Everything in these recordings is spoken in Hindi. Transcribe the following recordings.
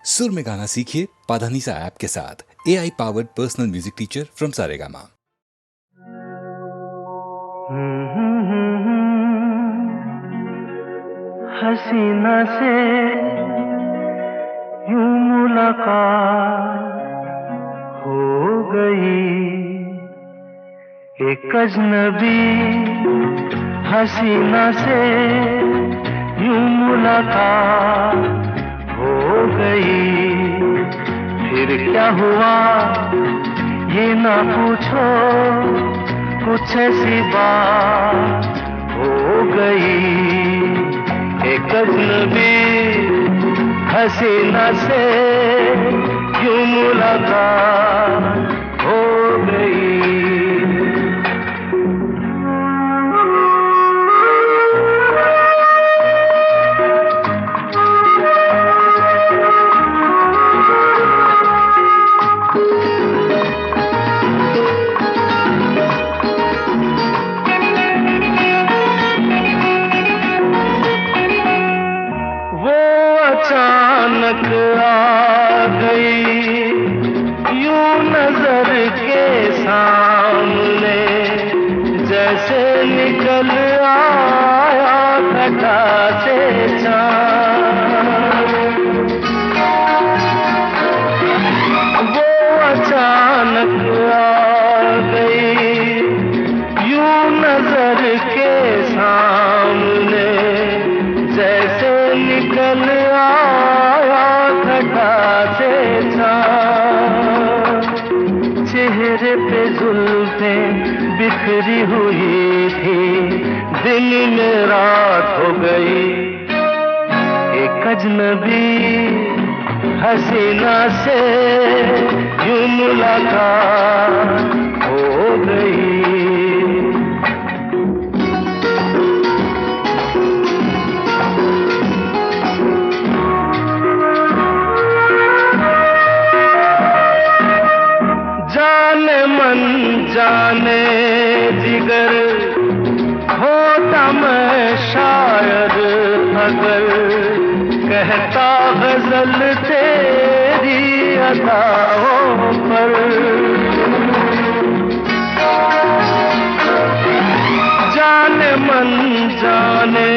सुर में गाना सीखिए पाधानीसा ऐप के साथ। AI powered personal music teacher from Saregama. हसीना से यूं मुलाकात हो गई, एक अजनबी हसीना से यूं मुलाकात हो गई। फिर क्या हुआ ये ना पूछो, कुछ ऐसी बात हो गई। एक अजनबी हसीना से यूं मुलाकात हो गई। अचानक आ गई यूं नजर के सामने, जैसे निकल आया घटा से चाँद। वो अचानक आ गई यूं नजर के सामने, जैसे निकल चेहरे पे जुल्फें बिखरी हुई थी, दिन में रात हो गई। एक अजनबी हसीना से यूं मुलाकात हो गई। जाने जिगर होता मैं शायद अगर, कहता गजल तेरी अदाओं पर। जाने मन जाने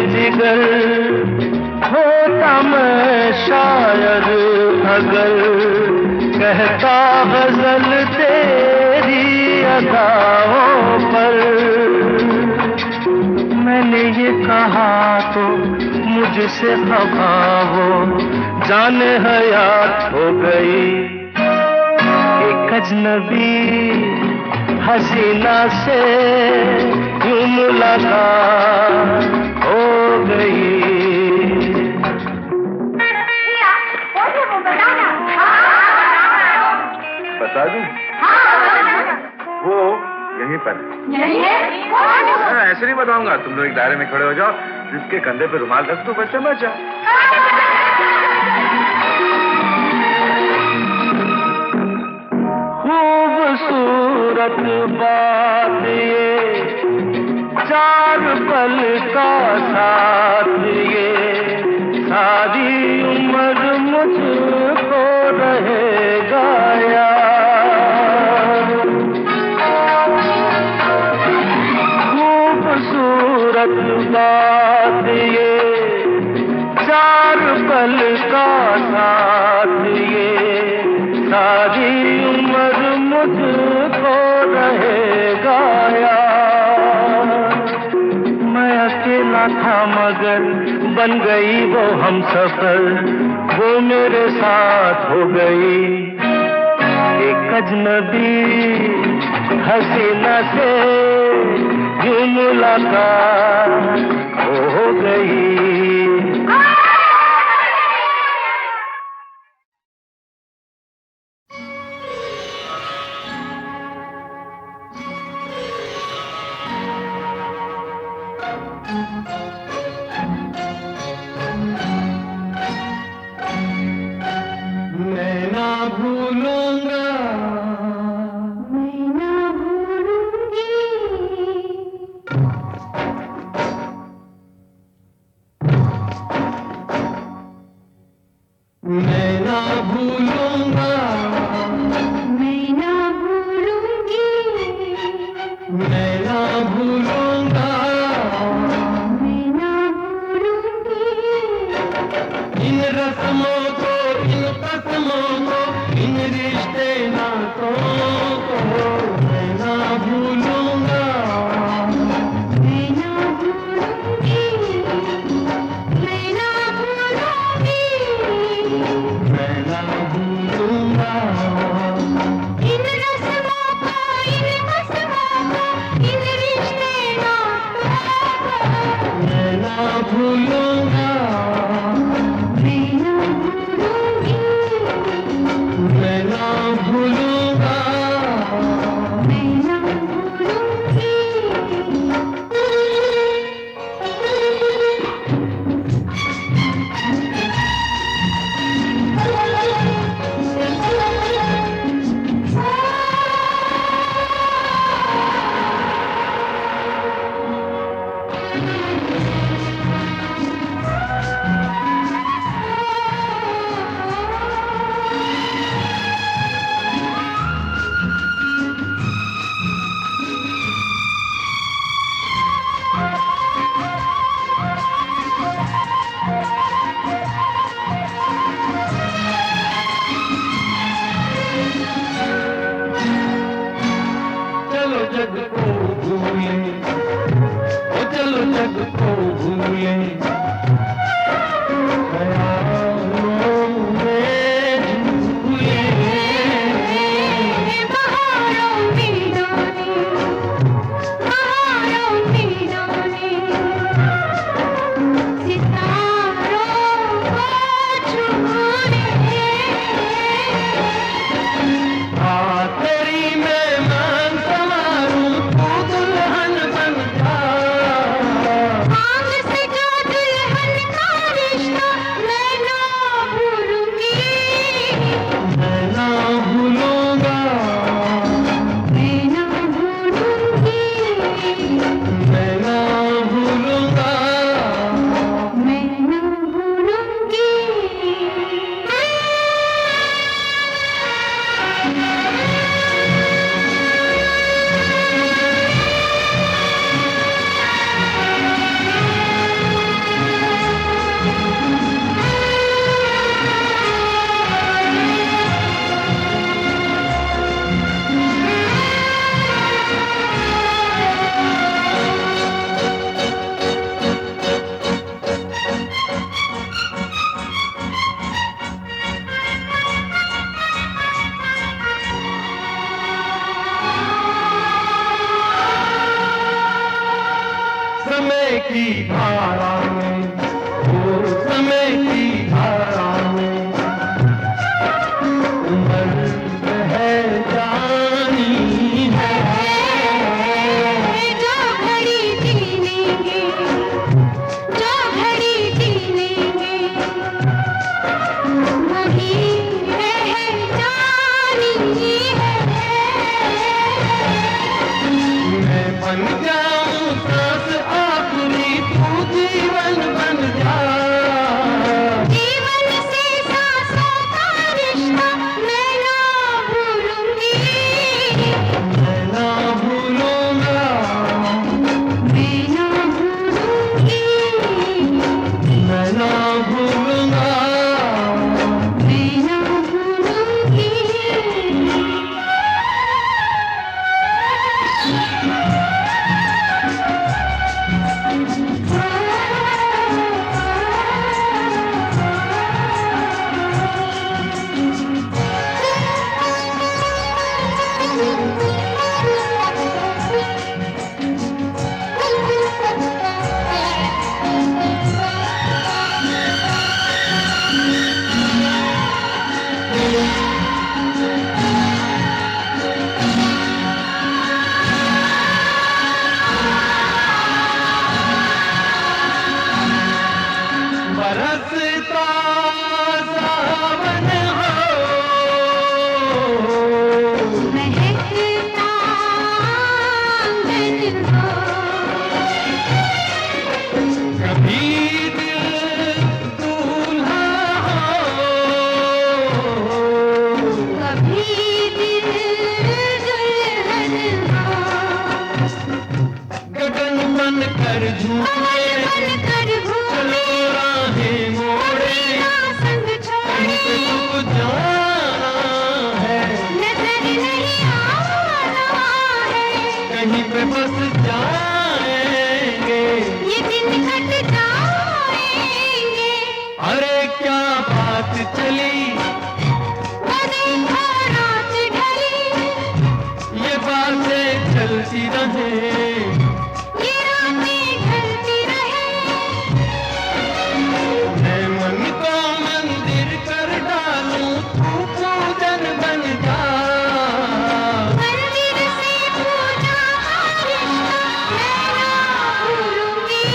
जिगर होता मैं शायद अगर, कहता गजल तेरी अदाओं पर। मैंने ये कहा तो मुझसे खफा वो जाने हयात हो गई। एक अजनबी हसीना से यूं मुलाकात हो गई। बता दूं? वो यहीं पर है। ऐसे नहीं बताऊंगा, तुम लोग एक दायरे में खड़े हो जाओ, जिसके कंधे पे रुमाल रख दो, बस समझ जाओ। खूबसूरत बात ये, चार पल का साथ ये, सारी उम्र मुझको रहेगा याद। खूबसूरत बात ये, चार पल का साथ ये, सारी उम्र मुझको रहेगा याद। मैं अकेला था मगर बन गई वो हमसफर, वो मेरे साथ हो गई। एक अजनबी हसीना से यूं मुलाकात हो गई। मैं ना भूलूंगा, मैं ना भूलूंगी, मैं ना भूलूंगा, मैं ना भूलूंगी, मैं ना भूलूंगा मैं ना भूलूंगी, इन रस्मों को, इन कसमों को, इन रिश्ते नातों को। मैं ना भूलूंगा, मैं ना भूलूंगी, मैं ना भूलूंगी, मैं ना भूलूंगा इन रस्मों को, इन कसमों को, इन रिश्ते नातों को। मैं ना भूलूंगा, मैं ना भूलूंगी, मैं ना भूलूंगा मैं ना भूलूंगी। चली वो देखो रात ढली, ये बातें चलती रहे, ये रातें ढलती रहे। मैं मन को मंदिर कर डालूं, तू पूजन बन जा। मंदिर से पूजा रिश्ता मैं ना भूलूंगी,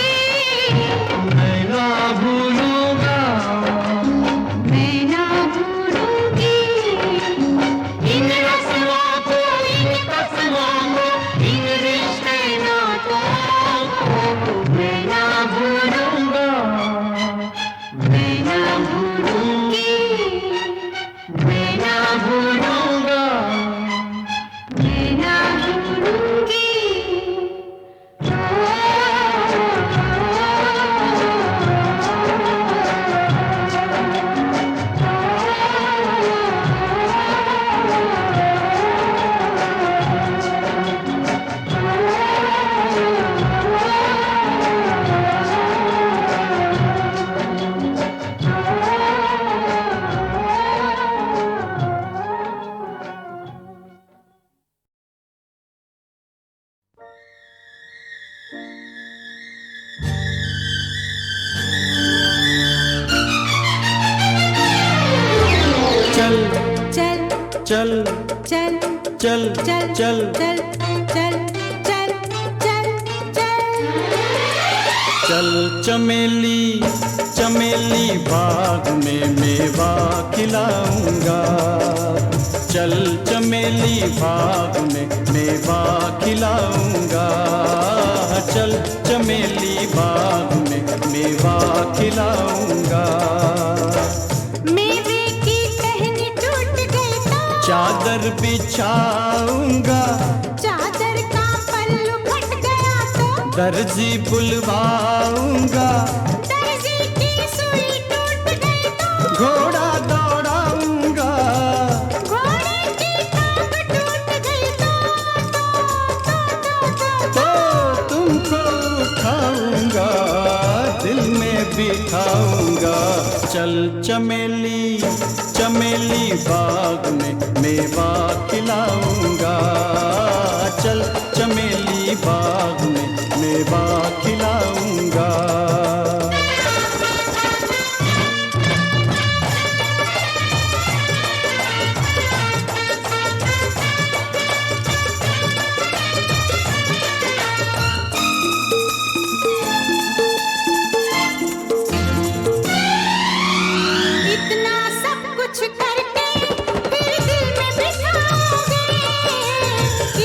मैं ना भूलूंगा मैं ना भूलूंगी इन रस्मों को, इन कसमों को, इन रिश्ते नातों को। मैं ना भूलूंगा, मैं ना भूलूंगी, मैं ना भूलूंगा। मैं ना भूलूंगी। चल चल चल चल चल चल चल चल चल चल चल चल चल चमेली चमेली बाग में मेवा खिलाऊंगा। चल चमेली बाग में मेवा खिलाऊंगा। चल चमेली बाग में मेवा खिलाऊंगा। मेवे की टहनी टूट गई तो चादर बिछाऊंगा। चादर का पल्लू फट गया तो दर्जी बुलवाऊंगा। दर्जी की सुई टूट गई तो घोड़ा दौड़ाऊंगा। घोड़े की टांग टूट गई तो तुमको उठाऊंगा, दिल में बिठाऊंगा। चल चमेली चमेली बाग में मेवा खिलाऊंगा। चल चमेली बाग में मेवा खिलाऊंगा। इतना सब कुछ करके फिर दिल में बिठाओगे।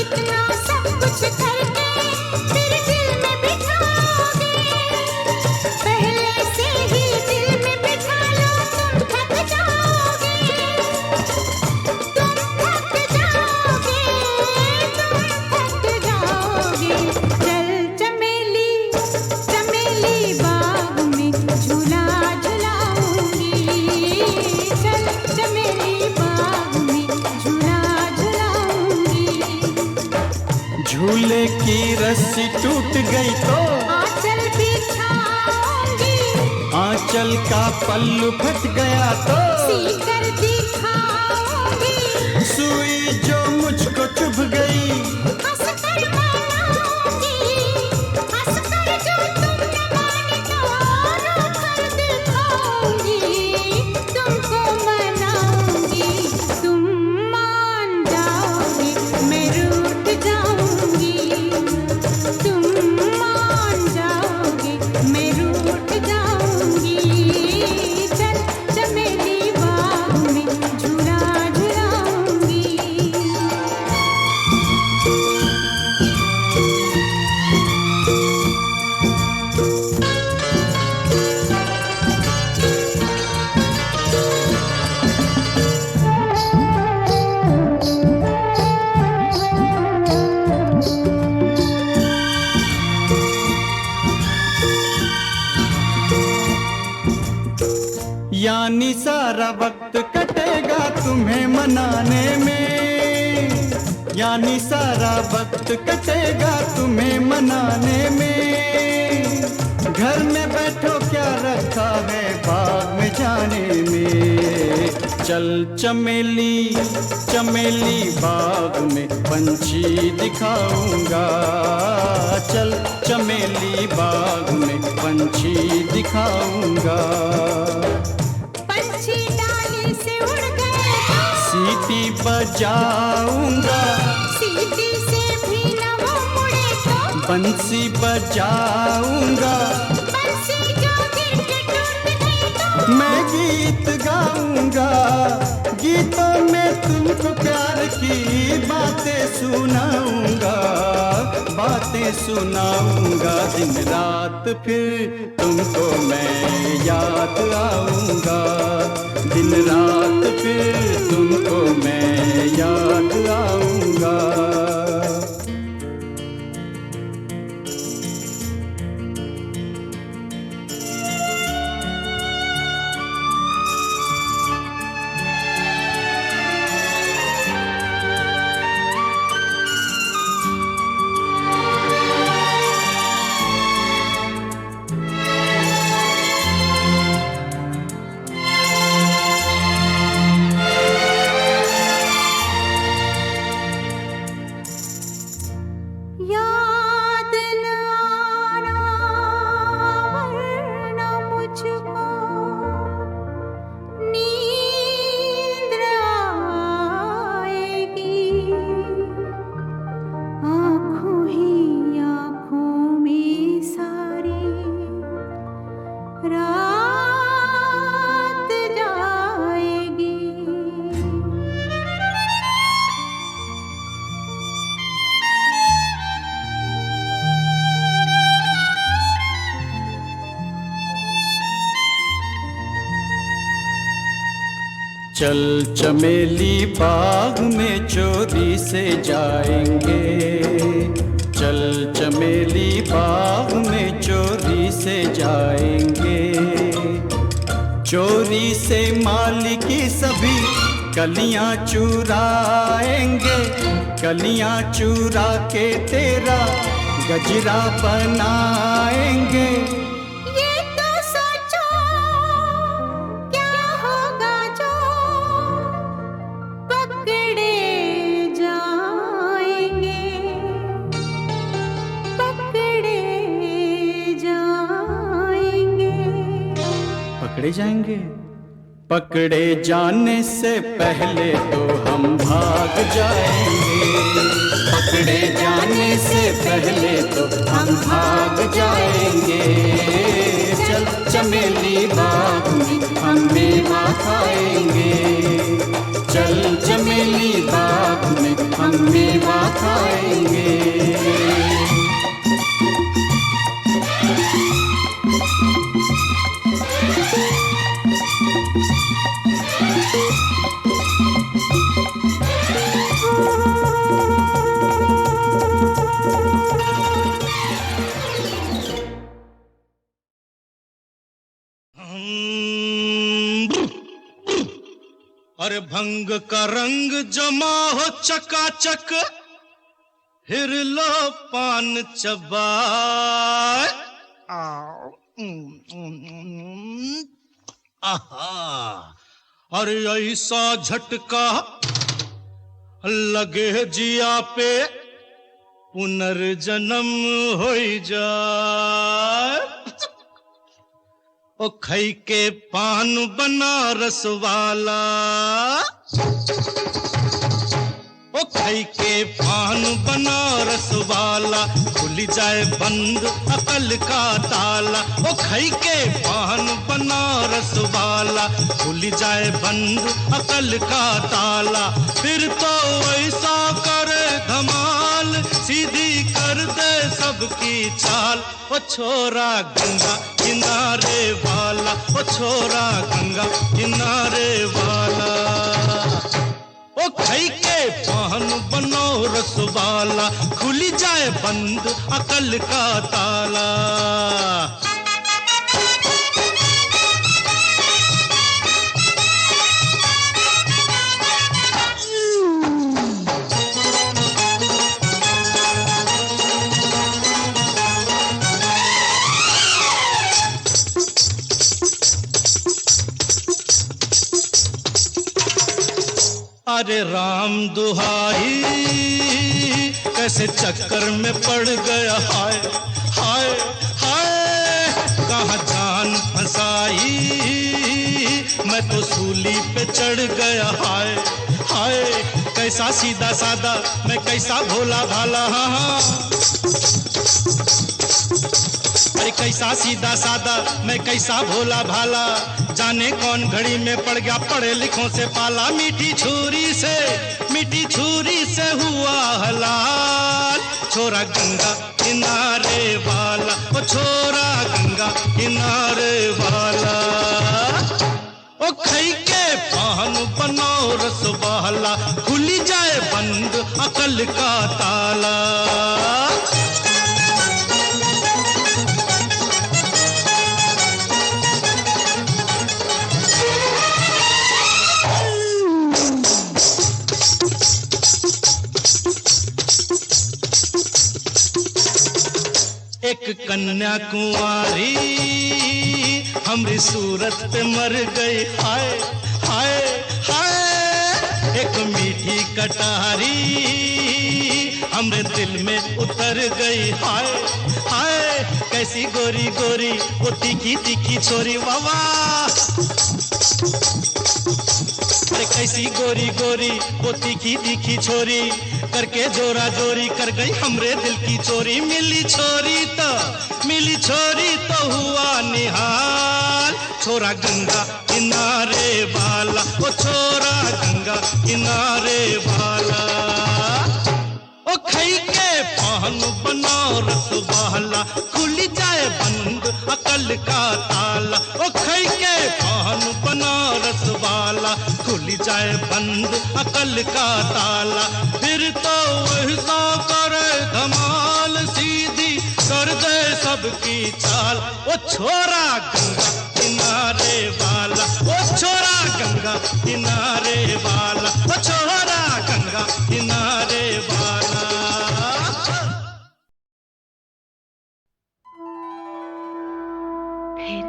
इतना सब कुछ करके फिर दिल में बिठाओगे। पहले से ही दिल में बिठा लो, तुम थक जाओगे। तुम थक जाओगे, तुम थक जाओगे। चल चमेली चमेली बाग में झूला झुलाऊंगी। चल चमेली बाग में झूला झुलाऊंगी। झूले की रस्सी टूट गई तो आंचल बिछाऊंगी। आंचल का पल्लू फट गया तो सीकर दिखाऊंगी। सुई जो मुझको चुभ गई। हंसकर मनाऊंगी। हंसकर जो तुम न माने तो रोकर दिखाऊंगी। तुमको मनाऊंगी, तुम मान जाओगे, मैं रूठ जाऊंगी। तुम मान जाओगे, मैं रूठ जाऊंगी। चल चमेली बाग में झूला झुलाऊंगी। यानी सारा वक्त कटेगा तुम्हें मनाने में। यानी सारा वक्त कटेगा तुम्हें मनाने में। घर में बैठो क्या रखा है बाग में जाने में। चल चमेली चमेली बाग में पंछी दिखाऊंगा। चल चमेली बाग में पंछी दिखाऊंगा। पंछी डाली से उड़ गए सीटी बजाऊंगा। सीटी से भी न वो मुड़े तो बंसी बजाऊंगा। बंसी जो गिर के टूट गई तो मैं गीत गाऊंगा। गीतों में तुमको प्यार की बातें सुनाऊंगा। बातें सुनाऊंगा दिन रात फिर तुमको मैं याद आऊंगा। दिन रात फिर तुमको मैं याद आऊंगा। याद न आना वरना मुझको नींद आएगी। आँखों ही आँखों में सारी रात जाएगी। चल चमेली बाग में चोरी से जाएंगे। चल चमेली बाग में चोरी से जाएंगे। चोरी से माली की सभी कलियां चुराएंगे। कलियां चुरा के तेरा गजरा बनाएंगे। ये तो सोचो क्या होगा जो पकड़े जाएंगे। पकड़े जाएंगे। पकड़े जाएंगे। पकड़े जाने से पहले तो हम भाग जाएंगे। पकड़े जाने से पहले तो हम भाग जाएंगे। चल चमेली बाग में हम मेवा खाएंगे। चल चमेली बाग में हम मेवा खाएंगे। अरे भंग का रंग जमा हो चकाचक, फिर लो पान चबाए। आहा, अरे ऐसा झटका लगे जिया पे पुनर्जन्म हो जाए। ओ खई के पान बनारस वाला, ओ खई के पान बनारस वाला, खुल जाए बंद अकल का ताला। ओ खई के पान बनारस वाला, खुल जाए बंद अकल का ताला। फिर तो ऐसा करे धमाल, सीधी कर दे सबकी चाल। ओ छोरा गंगा किनारे वाला, ओ छोरा गंगा किनारे वाला। ओ खई के पान बनारस वाला, खुली जाए बंद अकल का ताला। अरे राम दुहाई कैसे चक्कर में पड़ गया, हाय हाय हाय कहाँ जान फंसाई, मैं तो सूली पे चढ़ गया, हाय हाय कैसा सीधा सादा मैं कैसा भोला भाला, हाँ अरे कैसा सीधा सादा मैं कैसा भोला भाला, जाने कौन घड़ी में पड़ गया पढ़े लिखों से पाला, मीठी छुरी से हुआ हलाल, छोरा गंगा किनारे वाला, ओ छोरा गंगा किनारे वाला, ओ खई के पान बनाओ रस वाला, खुली जाए बंद अकल का ताला। एक कन्या कुंवारी हमरी सूरत पे मर गई, हाय हाय हाय एक मीठी कटारी हमरे दिल में उतर गई, हाय हाय कैसी गोरी गोरी वो तीखी तीखी छोरी, वावा अरे कैसी गोरी गोरी वो तीखी तीखी छोरी, करके जोरा जोरी कर गई हमरे दिल की चोरी, मिली छोरी तो हुआ निहाल, छोरा गंगा किनारे वाला, ओ छोरा गंगा किनारे वाला, ओ खई के पान बनाओ रस वाला, खुली जाए बंद अकल का ताला, ओ खई के पान बनाओ रस वाला, खुली जाए बंद अकल का ताला, फिर तो वही सा करे धमाल, सीधी कर दे सबकी चाल, ओ छोरा गंगा किनारे वाला, ओ छोरा गंगा किनारे वाला, ओ छोरा गंगा किनारे वाला। फिर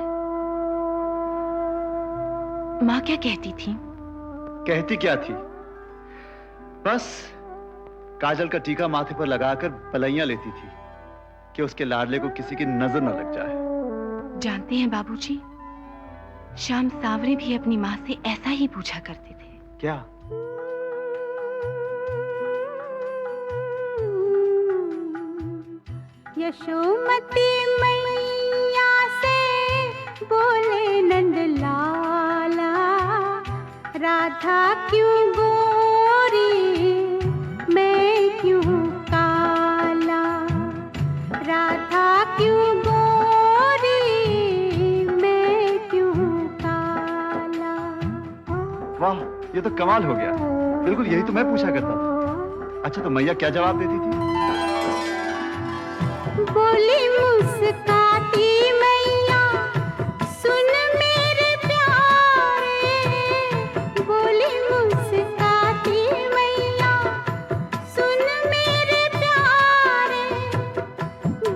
माँ क्या कहती थी? कहती क्या थी, बस काजल का टीका माथे पर लगाकर पलैया लेती थी कि उसके लाडले को किसी की नजर न लग जाए। जानते हैं बाबूजी, श्याम सावरे भी अपनी माँ से ऐसा ही पूछा करते थे। क्या? यशोमती मैया से बोले नंदलाला, राधा क्यों गोरी मैं क्यों काला, राधा क्यों गोरी मैं क्यों काला। वाह, ये तो कमाल हो गया, बिल्कुल यही तो मैं पूछा करता था। अच्छा तो मैया क्या जवाब देती थी? बोली मुस्काती मैया सुन मेरे प्यारे, बोली मुस्काती मैया सुन मेरे प्यारे,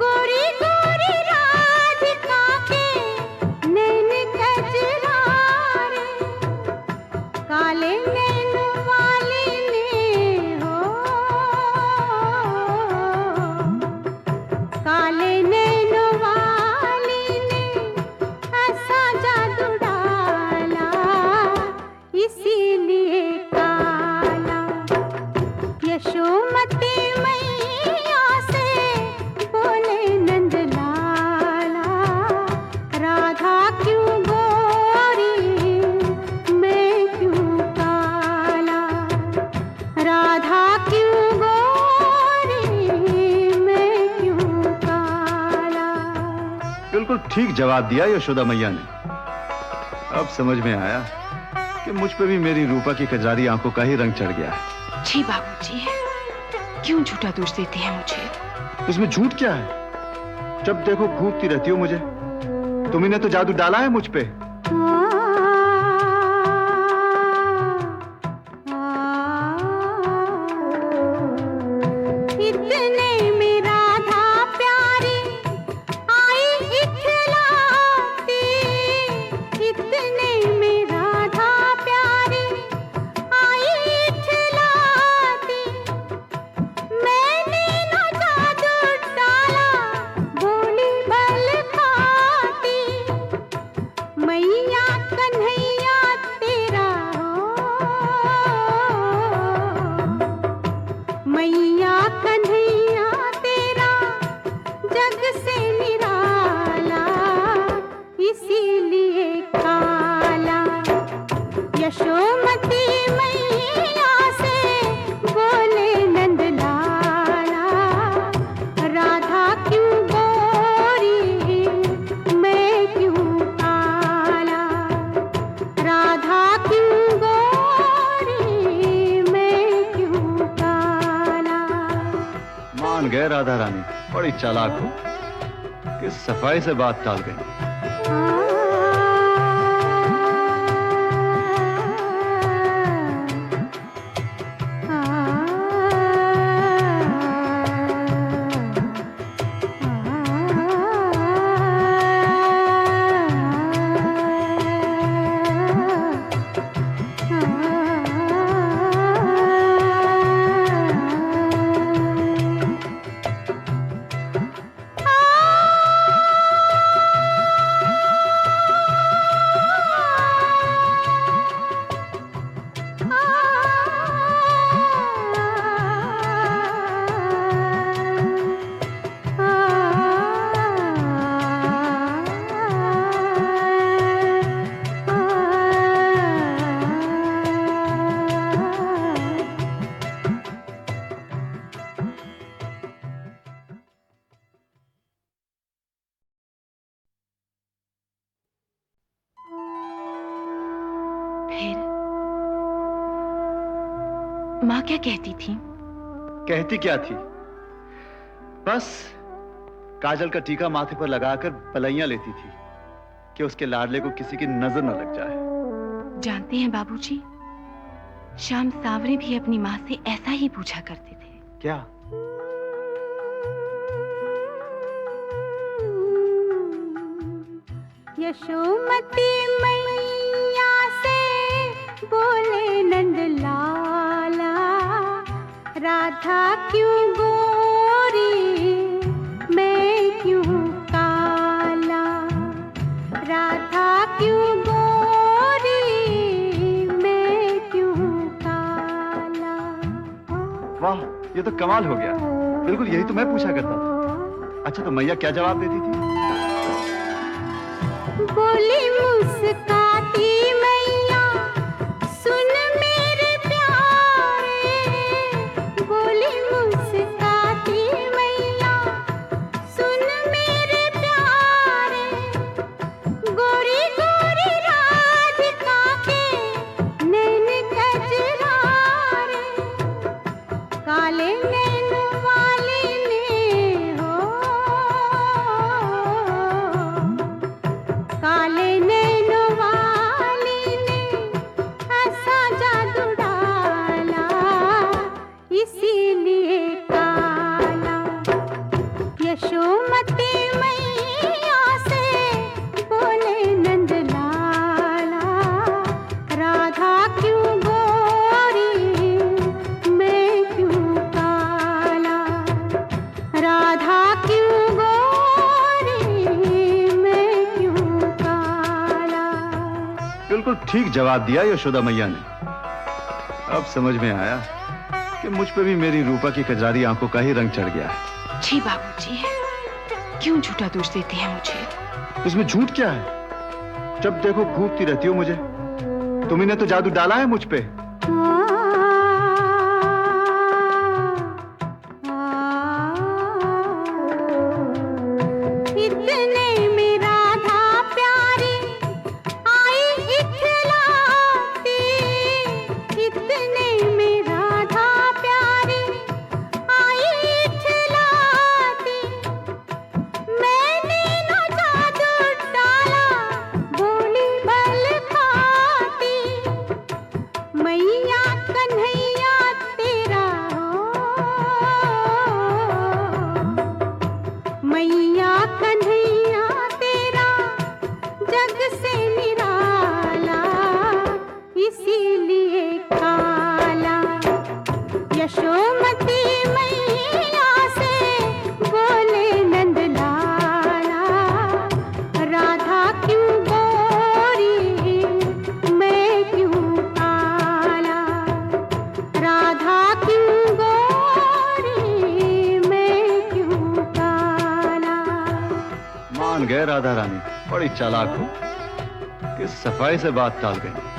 गोरी गोरी राधिका के नैन कजरारे, काले नैन वाली ने हो, काले नैन वाली ने ऐसा जादू डाला, इसीलिए काला। यशोमती मैया से बोले नंदलाला, राधा क्यों गोरी मैं क्यों काला, राधा क्यों गोरी मैं क्यों काला। बिल्कुल ठीक जवाब दिया यशोदा मैया ने। अब समझ में आया कि मुझ पे भी मेरी रूपा की कजरारी आंखों का ही रंग चढ़ गया है। जी बाबूजी, क्यों झूठा दोष देते हैं मुझे? इसमें झूठ क्या है? जब देखो घूरती रहती हो मुझे। तुमने ने तो जादू डाला है मुझ पे। इतने में राधा प्यारी आई इखलाती, इतने में राधा प्यारी आई गए राधा रानी, बड़ी चालाक हो कि सफाई से बात टाल गई। माँ क्या कहती थी? कहती क्या थी? बस काजल का टीका माथे पर लगाकर पलैया लेती थी कि उसके लाडले को किसी की नजर न लग जाए। जानते हैं बाबूजी, श्याम सावरे भी अपनी माँ से ऐसा ही पूछा करते थे। क्या? यशोमती मैया से बोले नंद लाला, राधा क्यों गोरी मैं क्यों काला, राधा क्यों गोरी मैं क्यों काला। वाह, ये तो कमाल हो गया। बिल्कुल यही तो मैं पूछा करता था। अच्छा, तो मैया क्या जवाब देती थी? बोली मुस्काती मैया, सुन मेरे प्यारे, बोली मुस्काती मैया, सुन मेरे प्यारे, गोरी गोरी राधिका के नैन कजरारे, काले नैन वाली ने हो, काले नैन वाली ने ऐसा जादू डाला, इसीलिए काला। यशोमती मैया से बोले नंद लाला, राधा क्यों गोरी मैं क्यों काला, राधा क्यों गोरी मैं क्यों काला। बिल्कुल ठीक जवाब दिया यशोदा मैया ने। अब समझ में आया कि मुझ पे भी मेरी रूपा की कजरारी आंखों का ही रंग चढ़ गया है। जी बाबूजी, क्यों झूठा दोष देते हैं मुझे? इसमें झूठ क्या है? जब देखो घूरती रहती हो मुझे। तुम्ही ने तो जादू डाला है मुझ पे। इतने में राधा प्यारी आई इखलाती, इतने में राधा प्यारी आई इखलाती, मैंने न जादू डाला भोली भल खाती, मैया कन्हैया तेरा हो, मैया कन्हैया तेरा जग से निराला, इसीलिए काला। यशोमती मैया से बोले नंद लाला, राधा क्यों गोरी मैं क्यों काला, राधा क्यों गोरी मैं क्यों काला। मान गए राधा रानी, बड़ी चालाक हो कि सफाई से बात टाल गई।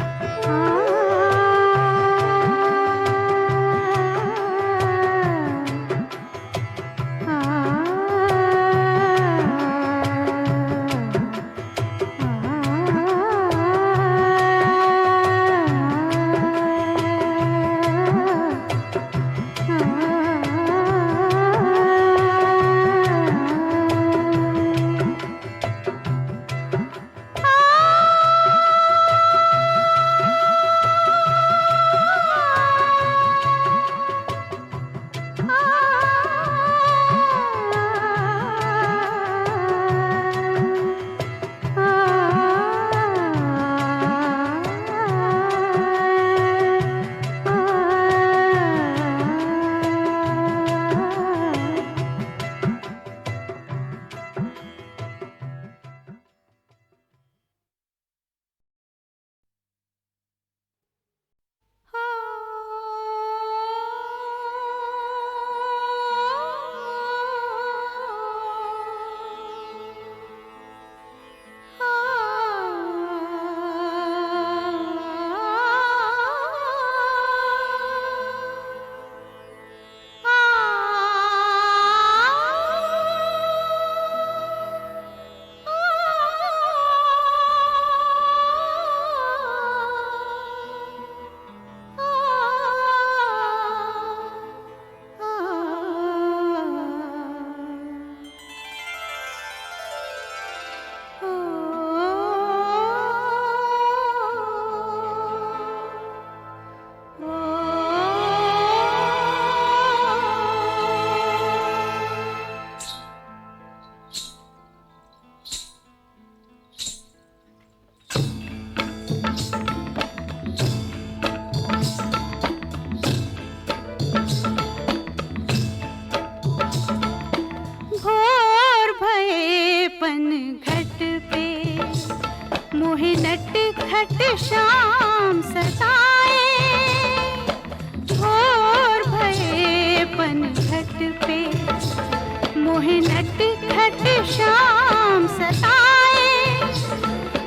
खट शाम सताए,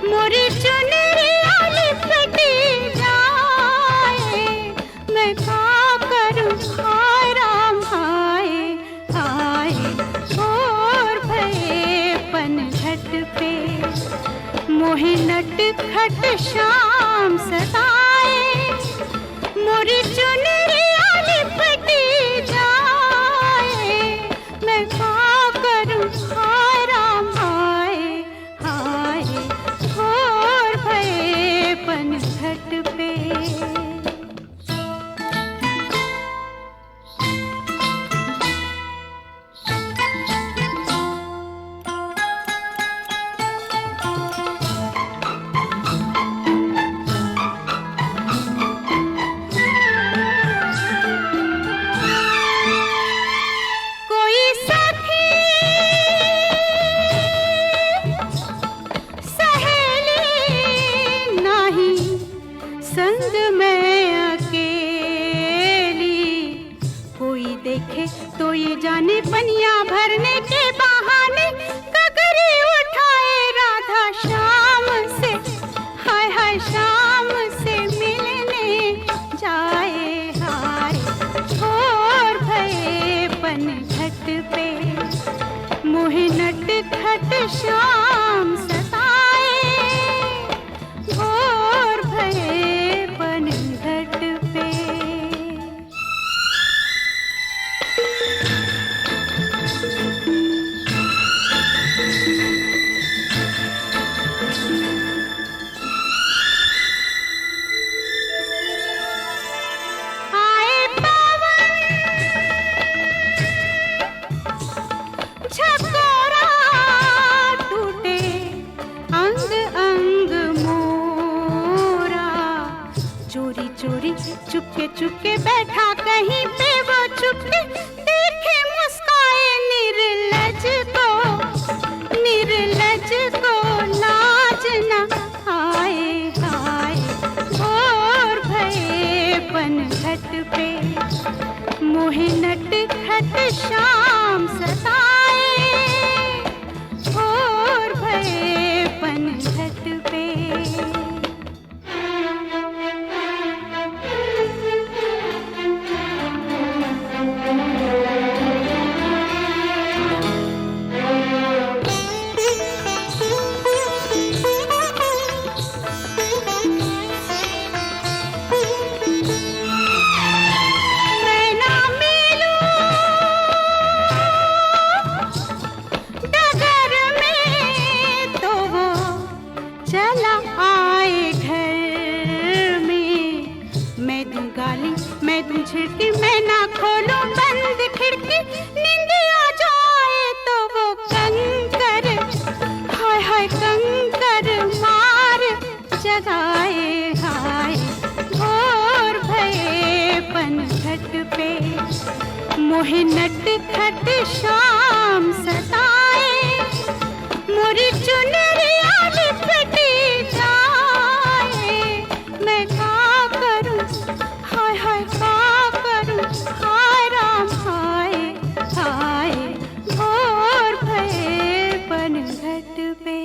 मोरी चुनरिया लिपटी जाए, मैं क्या करूं हाय राम हाय हाय। और भये पनघट पे मोहि नट खट शाम सताए, मोरी चुनरिया लिपटी जाए, मैं क्या करूं हाय राम हाय हाय। और भये पनघट पे संग में अकेली, कोई देखे तो ये जाने पनिया भरने के बहाने कगरी उठाए राधा शाम से, हाय हाय शाम से मिलने जाए हाय। और भये पनघट पे मोहि नट खट शाम सताए, और भये पनघट पे आए पवन झकोरा टूटे अंग अंग मोरा, चोरी चोरी चुपके चुपके बैठा कहीं पे वो चुपके, देखे मुस्काए निर्लज को लाज न आए हाय। और भये पनघट पे मोहि नट खट शाम सताए, और भये पनघट पे मैं ना मिलूं डगर में तो वो चला आए घर में, मैं दूं गाली मैं दूं झिड़की, मैं ना खोलूं बंद खिड़की, नींद आ जाए तो वो कंकर हाय हाय कंकर मार जगाए हाय। और भये पनघट पे मोहि नट खट शाम सताए, मोरी चुनरिया लिपटी जाए, मैं क्या करूं हाय हाय क्या करूं हाय राम हाय हाय। और भये पनघट पे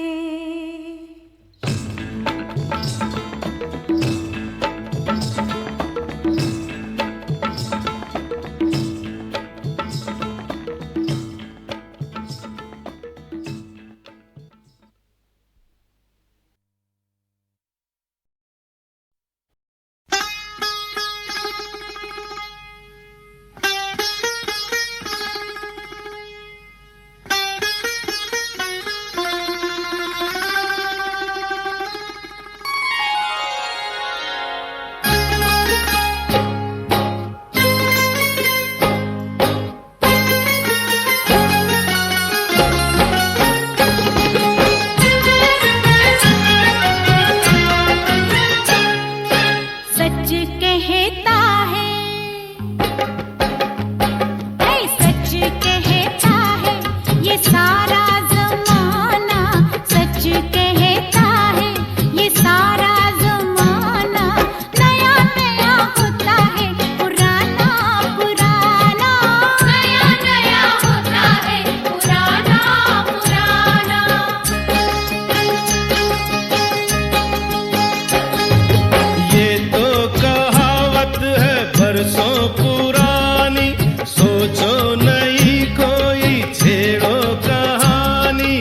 बात है बरसों पुरानी, सोचो नहीं कोई छेड़ो कहानी,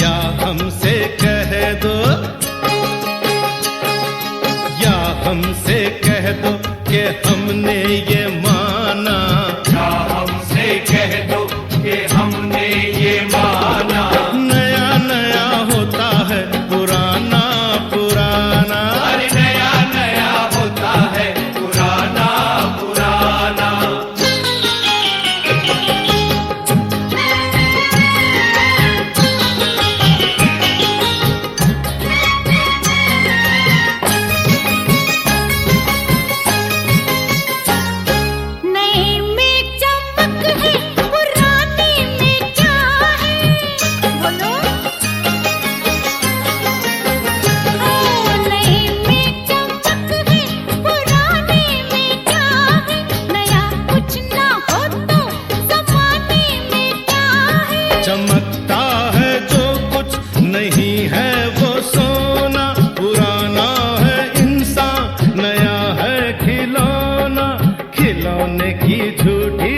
या हमसे कह दो, या हमसे कह दो कि हमने ये माना, क्या हमसे कह दो कि हमने ये माना। नया नया होता है पुराना पुराना, अरे नया नया होता है पुराना पुराना। नए में चमक है, पुराने में क्या है, बोलो। नए में चमक है, पुराने में क्या है, नया कुछ ना हो तो जमाने में क्या है। चमकता है जो कुछ नहीं है वो सोना, पुराना है इंसान नया है खिलौना, खिलौने की झूठी,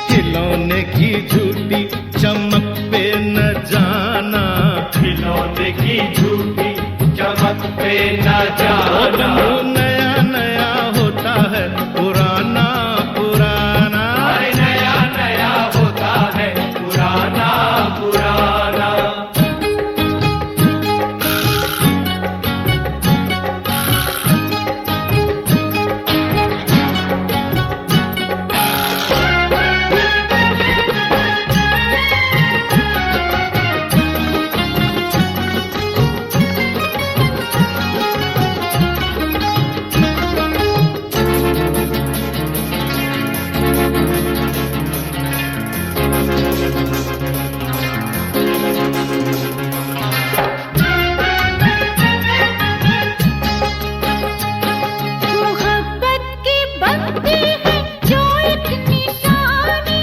खिलौने की झूठी चमक पे न जाना, खिलौने की झूठी चमक पे न जाना। नया नया होता है पुराना पुराना, अरे नया नया होता है पुराना पुराना। मोहब्बत की बत्ती है जो एक निशानी,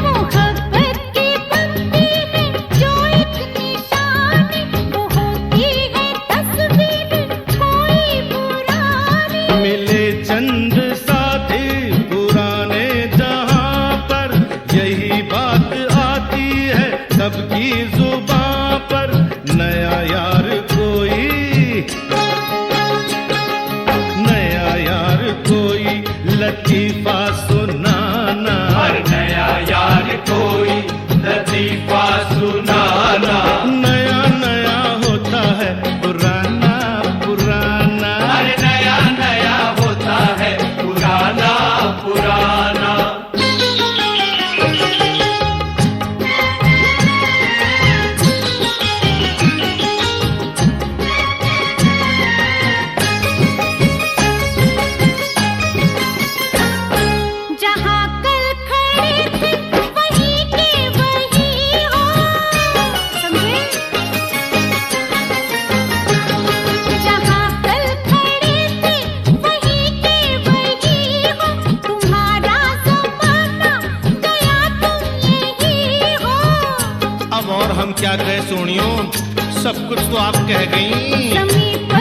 मोहब्बत की बत्ती है जो एक निशानी, वो होती है तस्वीर कोई पुरानी। मिले चंद साथी पुराने जहां पर, यही बात आती है सबकी जुबां पर, नया यार कोई, नया यार कोई लतीफा सुनाना, हर नया यार कोई लतीफा सुनाना। नया नया होता है पुराना पुराना, अरे नया नया होता है पुराना पुराना। जहाँ कल खड़े थे वहीं के वहीं हो, समझे। जहाँ कल खड़े थे वहीं के वहीं हो, तुम्हारा जमाना गया तुम यही हो। अब और हम क्या कहें सोनियो, सब कुछ तो आप कह गई। समीप